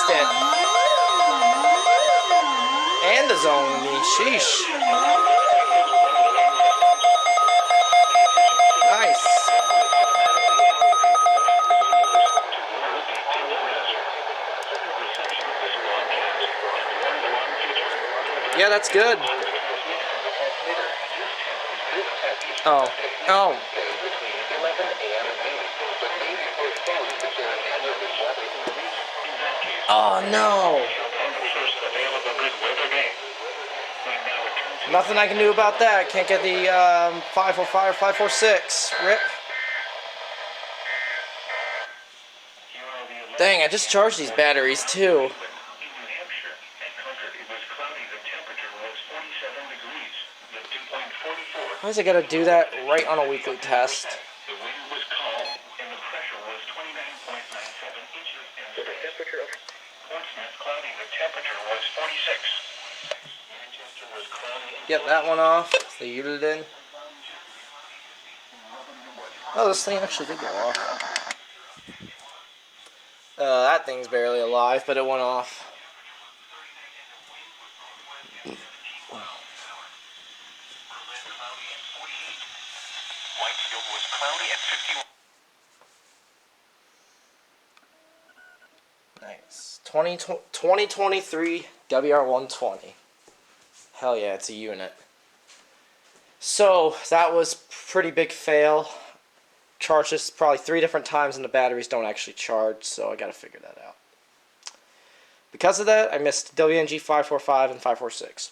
missed it. And the zone knee. Sheesh. Nice. Yeah, that's good. Oh. Oh. Oh, no. Nothing I can do about that. Can't get the 545 or 546. Rip. Dang, I just charged these batteries too. Why is it gotta do that right on a weekly test? The wind was calm and the pressure was 29.97 inches and the temperature of Portsmouth cloudy. The temperature was 46. Manchester was cloudy. Get that one off. The Utilidin. Oh, this thing actually did go off. That thing's barely alive, but it went off. Whitefield was cloudy at 51. Nice. 2023 WR120. Hell yeah, it's a unit. So, that was pretty big fail. Charged this probably 3 different times and the batteries don't actually charge, so I gotta figure that out. Because of that, I missed WNG 545 and 546.